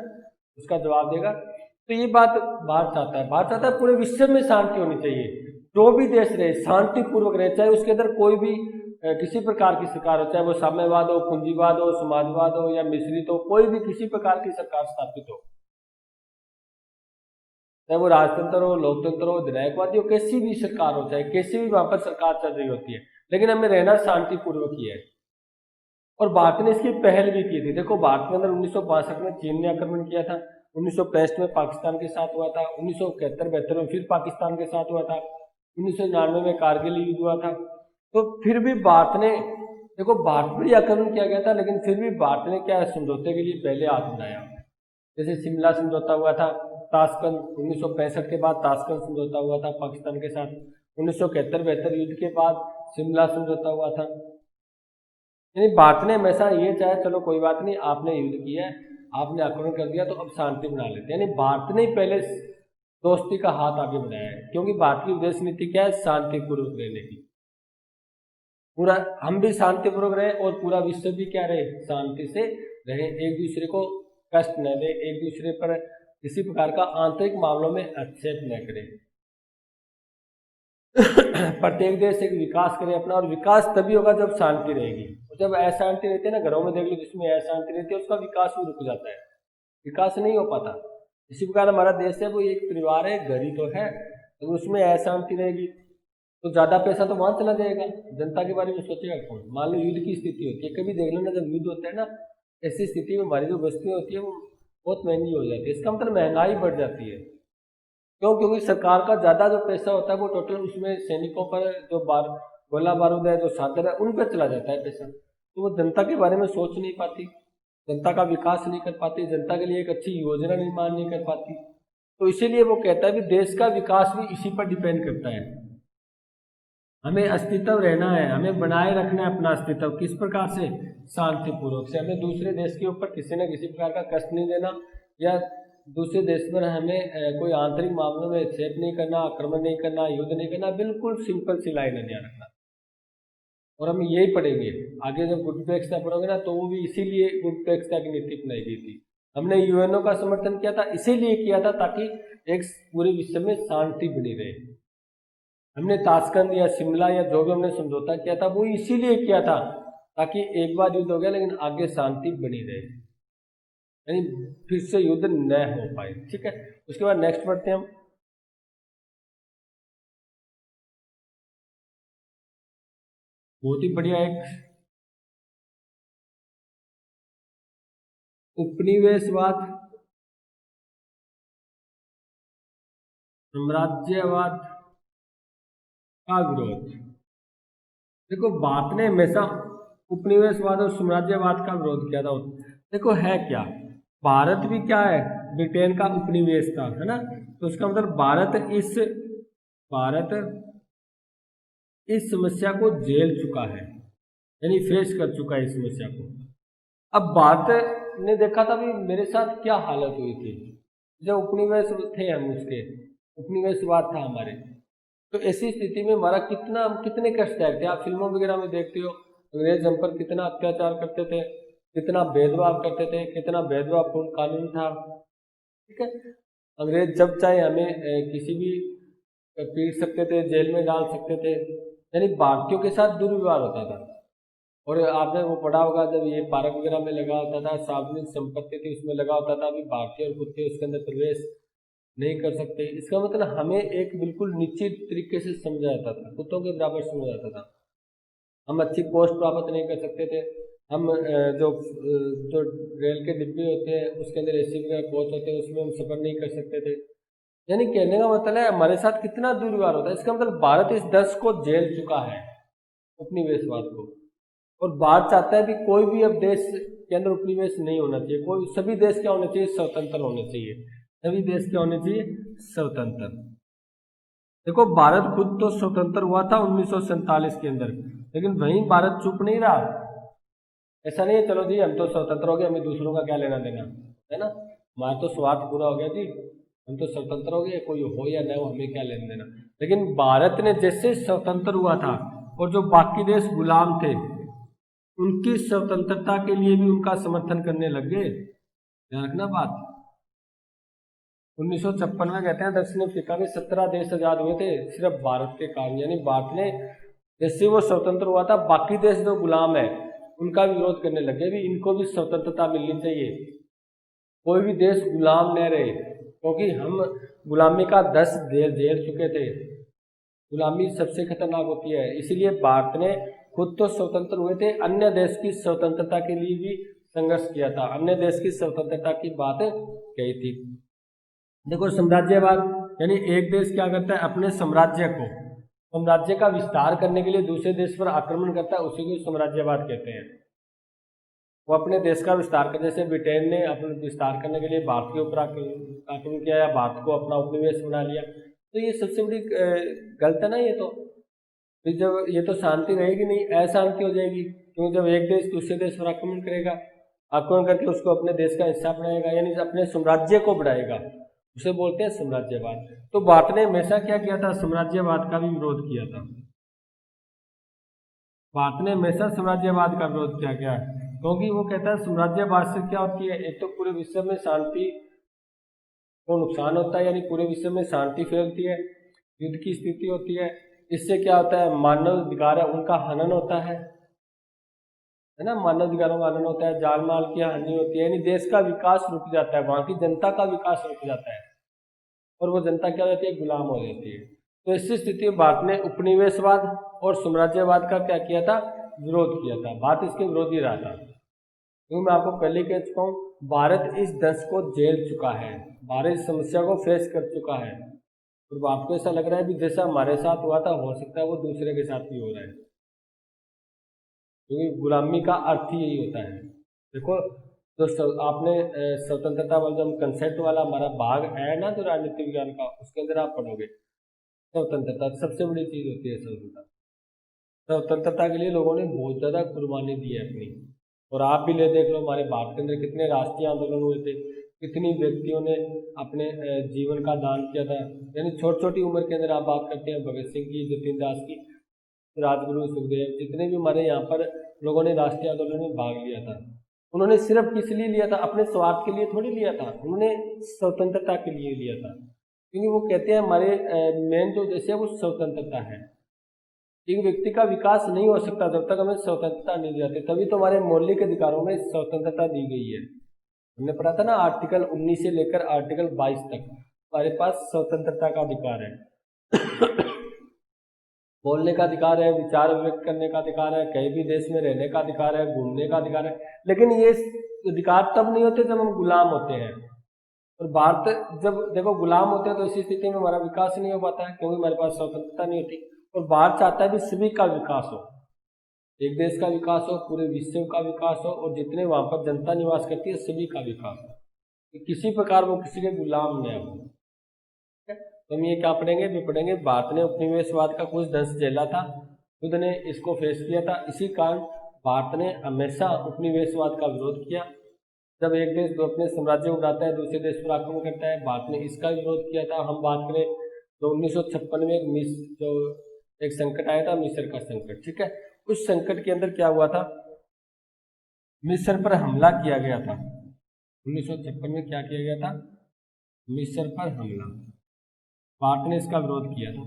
उसका जवाब देगा। तो ये बात भारत चाहता है, भारत चाहता है पूरे विश्व में शांति होनी चाहिए, जो भी देश रहे शांतिपूर्वक रहे, चाहे उसके अंदर कोई भी किसी प्रकार की सरकार हो, चाहे वो साम्यवाद हो, पूंजीवाद हो, समाजवाद हो या मिश्रित हो, कोई भी किसी प्रकार की सरकार स्थापित हो, चाहे वो राजतंत्र हो, लोकतंत्र हो, विधायकवादी हो, कैसी भी सरकार हो, चाहे कैसी भी वहां पर सरकार चल रही होती है, लेकिन हमें रहना शांतिपूर्वक ही है। और भारत ने इसकी पहल भी की थी। देखो, भारत के अंदर 1962 में चीन ने आक्रमण किया था, 1965 में पाकिस्तान के साथ हुआ था, 1971-72 में फिर पाकिस्तान के साथ हुआ था, 1999 में कारगिल युद्ध हुआ था। तो फिर भी भारत ने, देखो भारत पर ही आक्रमण किया गया था, लेकिन फिर भी भारत ने क्या समझौते के लिए पहले हाथ बढ़ाया। जैसे शिमला समझौता हुआ था, ताशकंद 1965 के बाद ताशकंद समझौता हुआ था पाकिस्तान के साथ, 1971-72 युद्ध के बाद शिमला समझौता हुआ था। यानी भारत ने हमेशा ये चाहे चलो कोई बात नहीं, आपने युद्ध किया है, आपने आक्रमण कर दिया, तो अब शांति बना लेते हैं। यानी भारत ने पहले दोस्ती का हाथ आगे बढ़ाया है, क्योंकि भारत की विदेश नीति क्या है? शांतिपूर्वक रहने की। पूरा हम भी शांतिपूर्वक रहे और पूरा विश्व भी क्या रहे? शांति से रहे, एक दूसरे को कष्ट न दे, एक दूसरे पर किसी प्रकार का आंतरिक मामलों में हस्तक्षेप न करे। प्रत्येक देश एक विकास करे अपना, और विकास तभी होगा जब शांति रहेगी। और जब अशांति रहती है ना, घरों में देख लो जिसमें अशांति रहती है उसका विकास भी रुक जाता है, विकास नहीं हो पाता। इसी प्रकार हमारा देश है वो एक परिवार है, घर ही तो है, तो उसमें अशांति रहेगी तो ज्यादा पैसा तो वहां चला जाएगा, जनता के बारे में सोचेगा कौन? मान लो युद्ध की स्थिति होती है, कभी देख लो ना, जब युद्ध होता है ना, ऐसी स्थिति में हमारी जो वस्तुएं होती है वो बहुत महंगी हो जाती है। इसका मतलब महंगाई बढ़ जाती है। क्यों? क्योंकि सरकार का ज्यादा जो पैसा होता है वो टोटल उसमें सैनिकों पर, जो गोला बारूद है, जो साधन है, उन पर चला जाता है पैसा, तो वो जनता के बारे में सोच नहीं पाती, जनता का विकास नहीं कर पाती, जनता के लिए एक अच्छी योजना निर्माण नहीं कर पाती। तो इसीलिए वो कहता है कि देश का विकास भी इसी पर डिपेंड करता है। हमें अस्तित्व रहना है, हमें बनाए रखना है अपना अस्तित्व, किस प्रकार से? शांतिपूर्वक से। हमें दूसरे देश के ऊपर किसी न किसी प्रकार का कष्ट नहीं देना, या दूसरे देश पर हमें कोई आंतरिक मामलों में हस्तक्षेप नहीं करना, आक्रमण नहीं करना, युद्ध नहीं करना, बिल्कुल सिंपल सी लाइन है, ध्यान रखना। और हम यही पढ़ेंगे आगे, जब गुटपेक्षता पढ़ोगे ना तो वो भी इसीलिए गुटपेक्षता की नीति अपनाई गई थी। हमने यूएनओ का समर्थन किया था, इसीलिए किया था ताकि एक पूरे विश्व में शांति बनी रहे। हमने ताशकंद या शिमला या जो भी हमने समझौता किया था वो इसीलिए किया था ताकि एक बार युद्ध हो गया लेकिन आगे शांति बनी रहे, यानी फिर से युद्ध न हो पाए। ठीक है, उसके बाद नेक्स्ट पढ़ते हैं हम। बहुत ही बढ़िया एक उपनिवेशवाद, साम्राज्यवाद का विरोध। देखो भारत ने हमेशा उपनिवेशवाद और साम्राज्यवाद का विरोध किया था। देखो है क्या, भारत भी क्या है, ब्रिटेन का उपनिवेश था, है ना। तो उसका मतलब भारत इस समस्या को झेल चुका है, यानी फेस कर चुका है इस समस्या को। अब भारत ने देखा था भी मेरे साथ क्या हालत हुई थी जब उपनिवेश थे, हम उसके उपनिवेशवाद था हमारे। तो ऐसी स्थिति में हमारा कितने कष्टदायक थे। आप फिल्मों वगैरह में देखते हो अंग्रेज हम पर कितना अत्याचार करते थे, कितना भेदभाव करते थे, कितना भेदभावपूर्ण कानून था। ठीक है, अंग्रेज जब चाहे हमें किसी भी पीट सकते थे, जेल में डाल सकते थे, यानी भारतीयों के साथ दुर्व्यवहार होता था। और आपने वो पढ़ा होगा जब ये पार्क वगैरह में लगा होता था, सार्वजनिक संपत्ति थी उसमें लगा होता था, अभी भारतीय और कुत्ते उसके अंदर प्रवेश नहीं कर सकते। इसका मतलब हमें एक बिल्कुल निश्चित तरीके से समझा जाता था, कुत्तों के बराबर समझा जाता था। हम अच्छी पोस्ट प्राप्त नहीं कर सकते थे। हम जो रेल के डिब्बे होते हैं उसके अंदर एसी वगैरह कोच होते हैं उसमें हम सफर नहीं कर सकते थे। यानी कहने का मतलब है हमारे साथ कितना दुर्व्यवहार होता है। इसका मतलब भारत इस दस को झेल चुका है, उपनिवेशवाद को। और भारत चाहता है कि कोई भी अब देश के अंदर उपनिवेश नहीं होना चाहिए, कोई सभी देश क्या होने चाहिए, स्वतंत्र होने चाहिए। सभी देश क्या होने चाहिए, स्वतंत्र। देखो भारत खुद तो स्वतंत्र हुआ था 1947 के अंदर, लेकिन वहीं भारत चुप नहीं रहा। ऐसा नहीं है चलो जी हम तो स्वतंत्र हो गए, हमें दूसरों का क्या लेना देना, है ना, हमारा तो स्वार्थ पूरा हो गया जी, हम तो स्वतंत्र हो गए, कोई हो या न हो हमें क्या लेना देना। लेकिन भारत ने जैसे स्वतंत्र हुआ था और जो बाकी देश गुलाम थे उनकी स्वतंत्रता के लिए भी उनका समर्थन करने लग गए। ध्यान रखना बात। 1956 में कहते हैं दक्षिण अफ्रीका में 17 देश आजाद हुए थे सिर्फ भारत के कारण। यानी भारत ने जैसे वो स्वतंत्र हुआ था बाकी देश जो गुलाम है उनका विरोध करने लगे भी इनको भी स्वतंत्रता मिलनी चाहिए, कोई भी देश गुलाम न रहे, क्योंकि हम गुलामी का 10 देश झेल चुके थे। गुलामी सबसे खतरनाक होती है, इसीलिए भारत ने खुद तो स्वतंत्र हुए थे, अन्य देश की स्वतंत्रता के लिए भी संघर्ष किया था, अन्य देश की स्वतंत्रता की बात कही थी। देखो साम्राज्यवाद यानी एक देश क्या करता है, अपने साम्राज्य का विस्तार करने के लिए दूसरे देश पर आक्रमण करता है, उसी को साम्राज्यवाद कहते हैं। वो अपने देश का विस्तार कर, जैसे ब्रिटेन ने अपने विस्तार करने के लिए भारत के ऊपर आक्रमण किया या भारत को अपना उपनिवेश बना लिया, तो ये सबसे बड़ी गलत है ना। ये तो फिर जब ये तो शांति रहेगी नहीं, अशांति हो जाएगी, क्योंकि जब एक देश दूसरे देश पर आक्रमण करेगा, आक्रमण करके उसको अपने देश का हिस्सा बनाएगा, यानी अपने साम्राज्य को बढ़ाएगा, उसे बोलते हैं साम्राज्यवाद। तो भारत ने हमेशा क्या किया था, साम्राज्यवाद का भी विरोध किया था। भारत ने हमेशा साम्राज्यवाद का विरोध किया गया, क्योंकि वो कहता है साम्राज्यवाद से क्या होती है, एक तो पूरे विश्व में शांति को नुकसान होता है, यानी पूरे विश्व में शांति फैलती है, युद्ध की स्थिति होती है, इससे क्या होता है, मानव अधिकार है उनका हनन होता है ना, मानव अधिकारों का हनन होता है, जान माल की हानि होती है, यानी देश का विकास रुक जाता है, वहां की जनता का विकास रुक जाता है और वो जनता क्या हो जाती है, गुलाम हो जाती है। तो इस स्थिति में भारत ने उपनिवेशवाद और साम्राज्यवाद का क्या किया था, विरोध किया था। भारत इसके विरोधी रहा था, क्योंकि मैं आपको पहले कह चुका हूँ भारत इस दंश को झेल चुका है, भारत इस समस्या को फेस कर चुका है। और आपको ऐसा लग रहा है कि जैसा हमारे साथ हुआ था हो सकता है वो दूसरे के साथ भी हो रहा है, क्योंकि गुलामी का अर्थ ही यही होता है। देखो तो आपने स्वतंत्रता वाला जो कंसेप्ट वाला हमारा भाग है ना, जो राजनीति विज्ञान का, उसके अंदर आप पढ़ोगे स्वतंत्रता सबसे बड़ी चीज होती है। स्वतंत्रता के लिए लोगों ने बहुत ज्यादा कुर्बानी दी है अपनी। और आप भी ले देख लो, हमारे भारत के अंदर कितने राष्ट्रीय आंदोलन हुए थे, कितनी व्यक्तियों ने अपने जीवन का दान किया था। यानी छोटी छोटी उम्र के अंदर आप बात करते हैं भगत सिंह की, जतिन दास की, राजगुरु सुखदेव, जितने भी हमारे यहाँ पर लोगों ने राष्ट्रीय आंदोलन में भाग लिया था, उन्होंने सिर्फ किस लिए लिया था? अपने स्वार्थ के लिए थोड़ी लिया था, उन्होंने स्वतंत्रता के लिए लिया था। क्योंकि वो कहते हैं हमारे मेन जो उद्देश्य है वो स्वतंत्रता है। एक व्यक्ति का विकास नहीं हो सकता जब तक हमें स्वतंत्रता नहीं दी जाती। तभी तो हमारे मौलिक अधिकारों में स्वतंत्रता दी गई है। हमने पढ़ा था ना, आर्टिकल 19 से लेकर आर्टिकल 22 तक हमारे पास स्वतंत्रता का अधिकार है। बोलने का अधिकार है, विचार व्यक्त करने का अधिकार है, कहीं भी देश में रहने का अधिकार है, घूमने का अधिकार है। लेकिन ये अधिकार तब नहीं होते जब हम गुलाम होते हैं। और भारत जब देखो गुलाम होते हैं तो इसी स्थिति में हमारा विकास नहीं हो पाता है, क्योंकि हमारे पास स्वतंत्रता नहीं होती। और भारत चाहता है कि सभी का विकास हो, एक देश का विकास हो, पूरे विश्व का विकास हो, और जितने वहां पर जनता निवास करती है सभी का विकास हो, कि किसी प्रकार वो किसी के गुलाम न हो। तो हम ये क्या पढ़ेंगे? भी पढ़ेंगे भारत ने उपनिवेशवाद का कुछ दंश झेला था, खुद ने इसको फेस किया था। इसी कारण भारत ने हमेशा उपनिवेशवाद का विरोध किया। जब एक देश दो अपने साम्राज्य उड़ाता है, दूसरे देश पर आक्रमण करता है, भारत ने इसका विरोध किया था। हम बात करें तो 1956 में एक संकट आया था, मिस्र का संकट, ठीक है। उस संकट के अंदर क्या हुआ था? मिस्र पर हमला किया गया था। 1956 में क्या किया गया था? मिस्र पर हमला, भारत ने इसका विरोध किया था,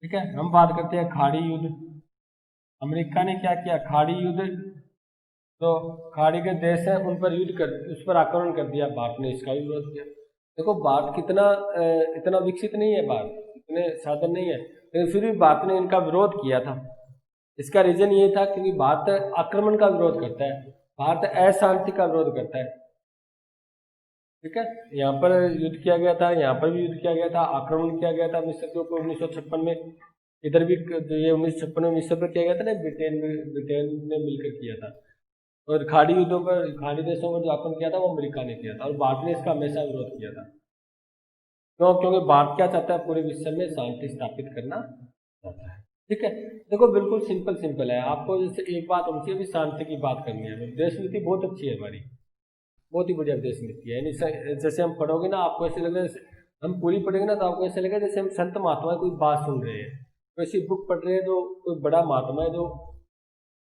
ठीक है। हम बात करते हैं खाड़ी युद्ध। अमेरिका ने क्या किया? खाड़ी युद्ध, तो खाड़ी के देश हैं उन पर उस पर आक्रमण कर दिया, भारत ने इसका भी विरोध किया। देखो भारत कितना इतना विकसित नहीं है, भारत इतने साधन नहीं है, लेकिन फिर भी भारत ने इनका विरोध किया था। इसका रीजन ये था क्योंकि भारत आक्रमण का विरोध करता है, भारत अशांति का विरोध करता है, ठीक है। यहाँ पर युद्ध किया गया था, यहाँ पर भी युद्ध किया गया था, आक्रमण किया गया था मिस्र के ऊपर 1956 में। इधर भी ये 1956 में मिस्र पर किया गया था ना, ब्रिटेन ने मिलकर किया था। और खाड़ी युद्धों पर, खाड़ी देशों पर जो आक्रमण किया था वो अमेरिका ने किया था, और भारत ने इसका हमेशा विरोध किया था। क्यों? क्योंकि भारत क्या चाहता है? पूरे विश्व में शांति स्थापित करना चाहता है, ठीक है। देखो बिल्कुल सिंपल है। आपको जैसे एक बात होनी चाहिए, भी शांति की बात करनी है। देश नीति बहुत अच्छी है हमारी, बहुत ही बढ़िया देश नीति है। यानी जैसे हम पढ़ोगे ना, आपको ऐसे लगेगा, हम पूरी पढ़ेंगे ना तो आपको ऐसा लगेगा जैसे हम संत महात्मा कोई बात सुन रहे हैं, वैसी बुक पढ़ रहे हैं जो कोई बड़ा महात्मा है जो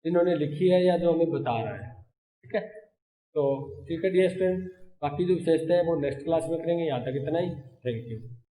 इन्होंने लिखी है या जो हमें बता रहा है, ठीक है। तो ठीक है डियर स्टूडेंट, बाकी जो विशेषता है वो नेक्स्ट क्लास में करेंगे। यहाँ तक इतना ही। Thank you.